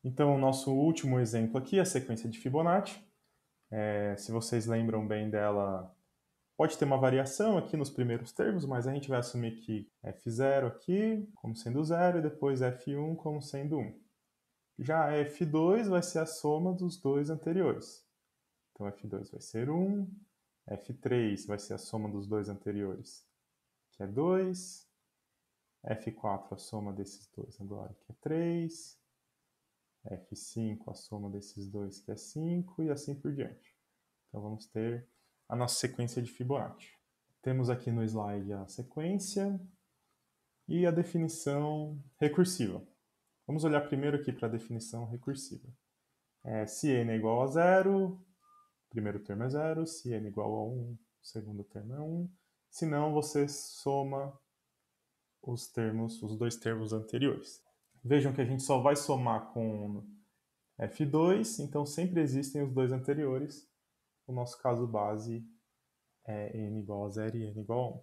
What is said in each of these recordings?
Então, o nosso último exemplo aqui é a sequência de Fibonacci. Se vocês lembram bem dela, pode ter uma variação aqui nos primeiros termos, mas a gente vai assumir que F0 aqui como sendo 0 e depois F1 como sendo 1. Já F2 vai ser a soma dos dois anteriores. Então, F2 vai ser 1, F3 vai ser a soma dos dois anteriores, que é 2, F4 a soma desses dois agora, que é 3, F5 a soma desses dois, que é 5, e assim por diante. Então vamos ter a nossa sequência de Fibonacci. Temos aqui no slide a sequência e a definição recursiva. Vamos olhar primeiro aqui para a definição recursiva. Se n é igual a 0, o primeiro termo é 0, se n é igual a 1, o segundo termo é 1. Se não, você soma os dois termos anteriores. Vejam que a gente só vai somar com F2, então sempre existem os dois anteriores. O nosso caso base é n igual a 0 e n igual a 1.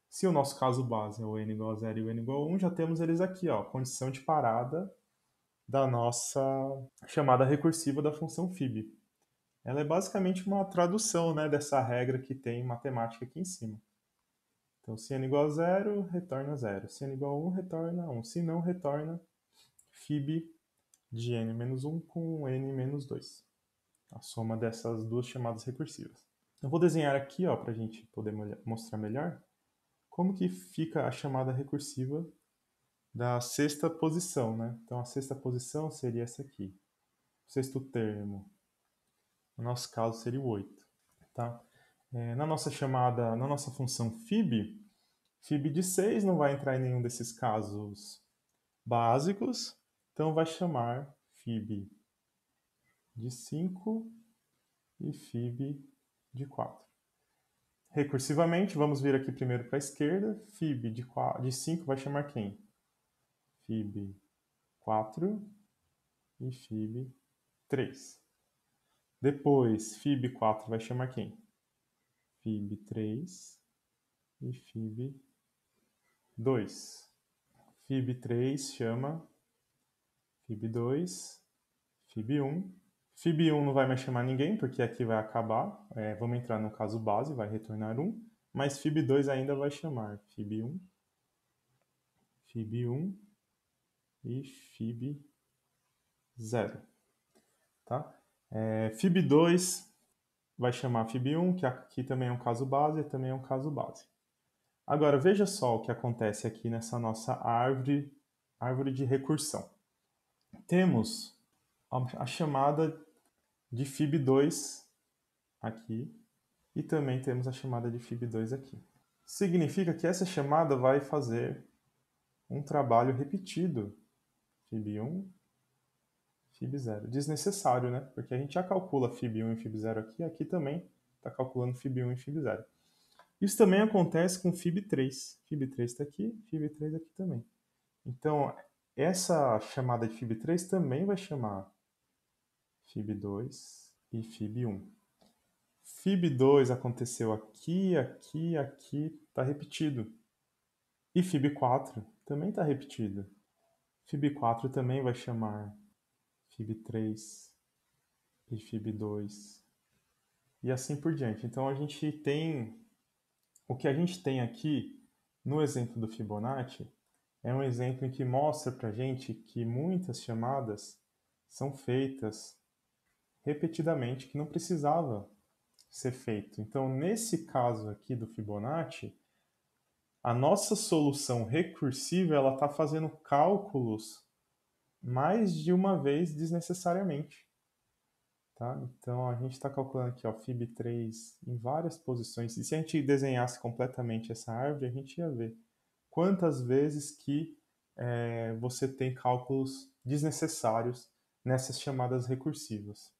Se o nosso caso base é o n igual a 0 e o n igual a 1, já temos eles aqui, ó, condição de parada da nossa chamada recursiva da função fib. Ela é basicamente uma tradução, né, dessa regra que tem em matemática aqui em cima. Então, se n igual a 0, retorna 0. Se n igual a 1, retorna 1. Se não, retorna fib de n menos 1 com n menos 2. A soma dessas duas chamadas recursivas. Eu vou desenhar aqui, para a gente poder mostrar melhor como que fica a chamada recursiva da sexta posição, né? Então, a sexta posição seria essa aqui. O sexto termo, no nosso caso, seria o 8. Tá? Na nossa função fib, fib de 6 não vai entrar em nenhum desses casos básicos, então vai chamar fib de 5 e fib de 4. Recursivamente, vamos vir aqui primeiro para a esquerda, fib de 5 vai chamar quem? Fib 4 e fib 3. Depois, fib 4 vai chamar quem? Fib 3 e fib 2. Fib 3 chama fib 2, fib 1. Fib 1 não vai mais chamar ninguém, porque aqui vai acabar. Vamos entrar no caso base, vai retornar 1. Mas fib 2 ainda vai chamar fib 1, fib 1 e fib 0. Tá? Fib 2 vai chamar fib 1, que aqui também é um caso base, e também é um caso base. Agora, veja só o que acontece aqui nessa nossa árvore de recursão. Temos a chamada de fib 2 aqui e também temos a chamada de fib 2 aqui. Significa que essa chamada vai fazer um trabalho repetido, fib 1, fib 0. Desnecessário, né? Porque a gente já calcula fib 1 e fib 0 aqui também está calculando fib 1 e fib 0. Isso também acontece com fib 3. Fib 3 está aqui, fib 3 aqui também. Então, essa chamada de fib 3 também vai chamar fib 2 e fib 1. Fib 2 aconteceu aqui, aqui, aqui, está repetido. E fib 4 também está repetido. Fib 4 também vai chamar fib 3 e fib 2. E assim por diante. Então, o que a gente tem aqui no exemplo do Fibonacci é um exemplo em que mostra para a gente que muitas chamadas são feitas repetidamente, que não precisava ser feito. Então, nesse caso aqui do Fibonacci, a nossa solução recursiva ela está fazendo cálculos mais de uma vez desnecessariamente. Tá? Então, a gente está calculando aqui fib 3 em várias posições. E se a gente desenhasse completamente essa árvore, a gente ia ver quantas vezes que você tem cálculos desnecessários nessas chamadas recursivas.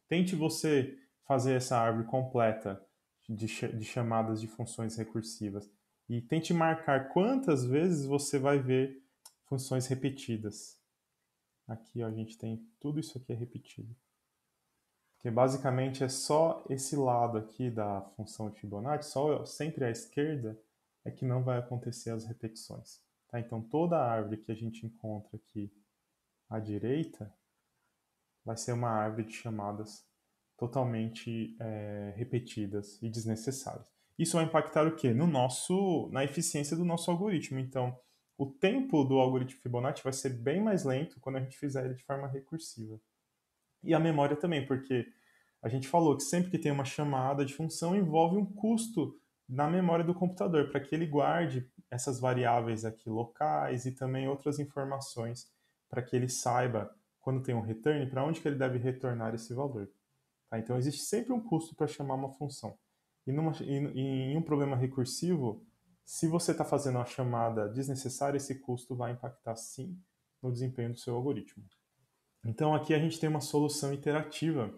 Tente você fazer essa árvore completa de chamadas de funções recursivas e tente marcar quantas vezes você vai ver funções repetidas. Aqui a gente tem tudo isso aqui é repetido. Porque basicamente é só esse lado aqui da função de Fibonacci, sempre à esquerda, é que não vai acontecer as repetições. Tá? Então toda a árvore que a gente encontra aqui à direita vai ser uma árvore de chamadas totalmente repetidas e desnecessárias. Isso vai impactar o quê? Na eficiência do nosso algoritmo. Então, o tempo do algoritmo Fibonacci vai ser bem mais lento quando a gente fizer ele de forma recursiva. E a memória também, porque a gente falou que sempre que tem uma chamada de função envolve um custo na memória do computador, para que ele guarde essas variáveis aqui locais e também outras informações, para que ele saiba, quando tem um return, para onde que ele deve retornar esse valor. Tá? Então, existe sempre um custo para chamar uma função. E em um problema recursivo, se você está fazendo uma chamada desnecessária, esse custo vai impactar sim no desempenho do seu algoritmo. Então, aqui a gente tem uma solução iterativa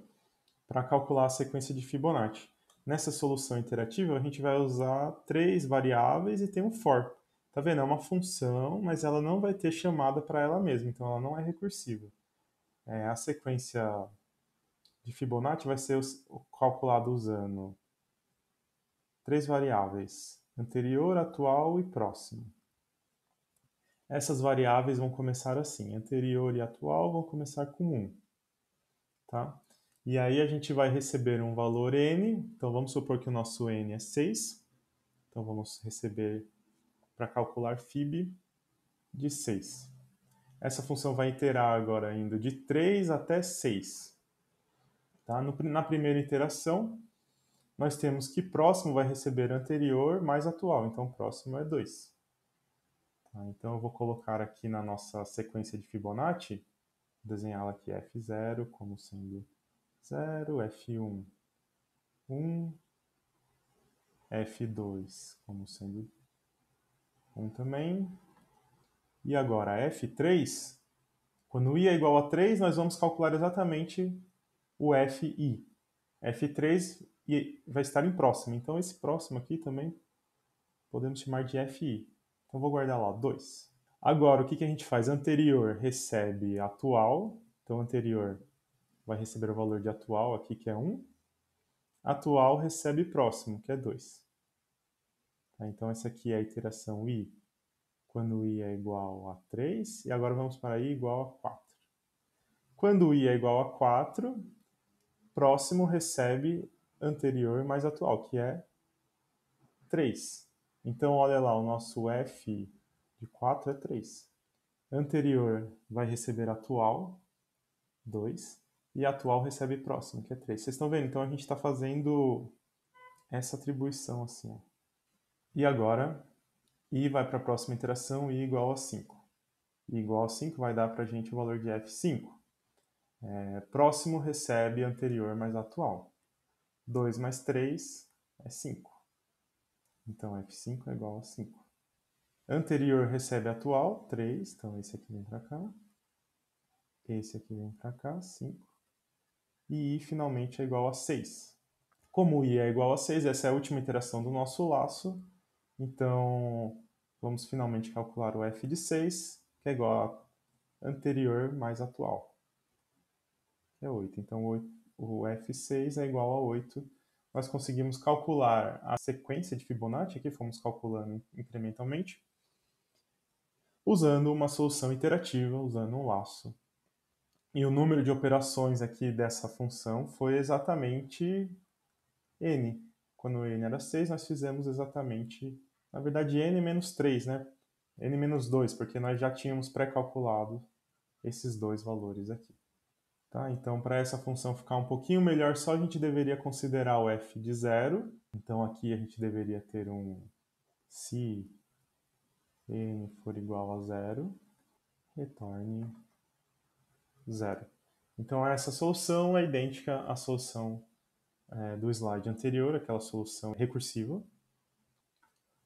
para calcular a sequência de Fibonacci. Nessa solução iterativa, a gente vai usar 3 variáveis e tem um for. Tá vendo? É uma função, mas ela não vai ter chamada para ela mesma, então ela não é recursiva. A sequência de Fibonacci vai ser calculada usando 3 variáveis: anterior, atual e próximo. Essas variáveis vão começar assim: anterior e atual vão começar com 1. Tá? E aí a gente vai receber um valor n, então vamos supor que o nosso n é 6. Então vamos receber, para calcular fib, de 6. Essa função vai iterar agora indo de 3 até 6. Tá? Na primeira iteração, nós temos que próximo vai receber anterior mais atual, então próximo é 2. Tá? Então eu vou colocar aqui na nossa sequência de Fibonacci, desenhá-la aqui F0 como sendo 0, F1, 1, F2 como sendo 1 também. E agora F3, quando i é igual a 3, nós vamos calcular exatamente o Fi. F3 vai estar em próximo, então esse próximo aqui também podemos chamar de Fi. Então vou guardar lá 2. Agora, o que a gente faz? Anterior recebe atual, então anterior vai receber o valor de atual aqui, que é 1. Atual recebe próximo, que é 2. Tá? Então essa aqui é a iteração i quando i é igual a 3, e agora vamos para i igual a 4. Quando i é igual a 4, próximo recebe anterior mais atual, que é 3. Então, olha lá, o nosso f de 4 é 3. Anterior vai receber atual, 2, e atual recebe próximo, que é 3. Vocês estão vendo? Então, a gente está fazendo essa atribuição assim. Ó. E agora, i vai para a próxima iteração, i igual a 5. I igual a 5 vai dar para a gente o valor de F5. Próximo recebe anterior mais atual. 2 mais 3 é 5. Então, F5 é igual a 5. Anterior recebe atual, 3. Então, esse aqui vem para cá. Esse aqui vem para cá, 5. E I finalmente é igual a 6. Como I é igual a 6, essa é a última iteração do nosso laço. Então, vamos finalmente calcular o F de 6, que é igual a anterior mais atual, que é 8. Então, o F6 é igual a 8. Nós conseguimos calcular a sequência de Fibonacci, aqui fomos calculando incrementalmente, usando uma solução iterativa, usando um laço. E o número de operações aqui dessa função foi exatamente n. Quando n era 6, nós fizemos exatamente, na verdade, n menos 3, né? N menos 2, porque nós já tínhamos pré-calculado esses dois valores aqui. Tá? Então, para essa função ficar um pouquinho melhor, só a gente deveria considerar o f de 0. Então, aqui a gente deveria ter um se n for igual a 0, retorne 0. Então, essa solução é idêntica à solução do slide anterior, aquela solução recursiva.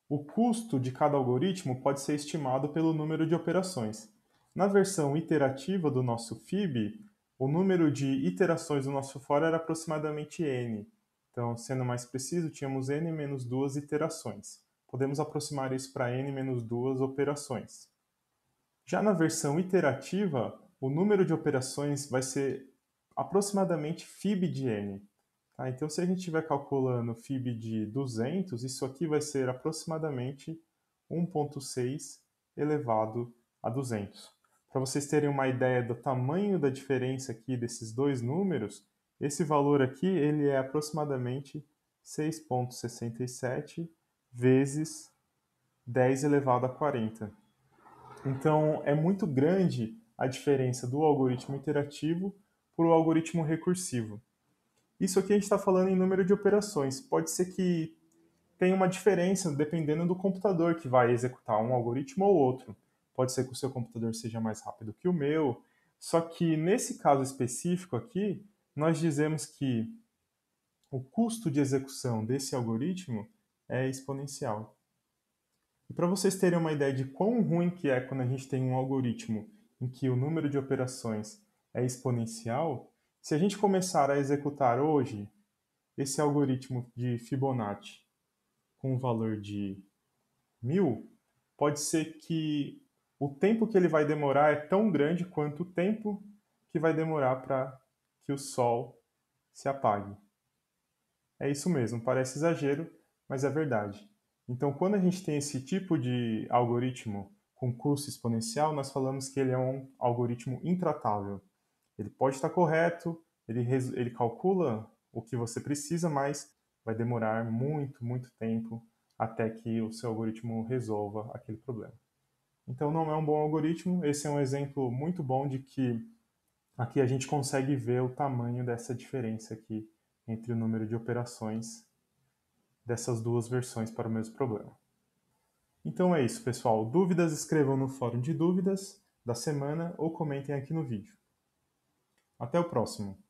O custo de cada algoritmo pode ser estimado pelo número de operações. Na versão iterativa do nosso FIB, o número de iterações do nosso for era aproximadamente n. Então, sendo mais preciso, tínhamos n menos 2 iterações. Podemos aproximar isso para n menos 2 operações. Já na versão iterativa, o número de operações vai ser aproximadamente fib de n. Tá? Então, se a gente estiver calculando fib de 200, isso aqui vai ser aproximadamente 1,6 elevado a 200. Para vocês terem uma ideia do tamanho da diferença aqui desses dois números, esse valor aqui ele é aproximadamente 6,67 vezes 10 elevado a 40. Então, é muito grande a diferença do algoritmo interativo para o algoritmo recursivo. Isso aqui a gente está falando em número de operações. Pode ser que tenha uma diferença dependendo do computador que vai executar um algoritmo ou outro. Pode ser que o seu computador seja mais rápido que o meu. Só que nesse caso específico aqui, nós dizemos que o custo de execução desse algoritmo é exponencial. E para vocês terem uma ideia de quão ruim que é quando a gente tem um algoritmo em que o número de operações é exponencial, se a gente começar a executar hoje esse algoritmo de Fibonacci com um valor de 1000, pode ser que o tempo que ele vai demorar é tão grande quanto o tempo que vai demorar para que o Sol se apague. É isso mesmo, parece exagero, mas é verdade. Então, quando a gente tem esse tipo de algoritmo com custo exponencial, nós falamos que ele é um algoritmo intratável. Ele pode estar correto, ele calcula o que você precisa, mas vai demorar muito, muito tempo até que o seu algoritmo resolva aquele problema. Então, não é um bom algoritmo. Esse é um exemplo muito bom de que aqui a gente consegue ver o tamanho dessa diferença aqui entre o número de operações dessas duas versões para o mesmo problema. Então é isso, pessoal. Dúvidas, escrevam no fórum de dúvidas da semana ou comentem aqui no vídeo. Até o próximo!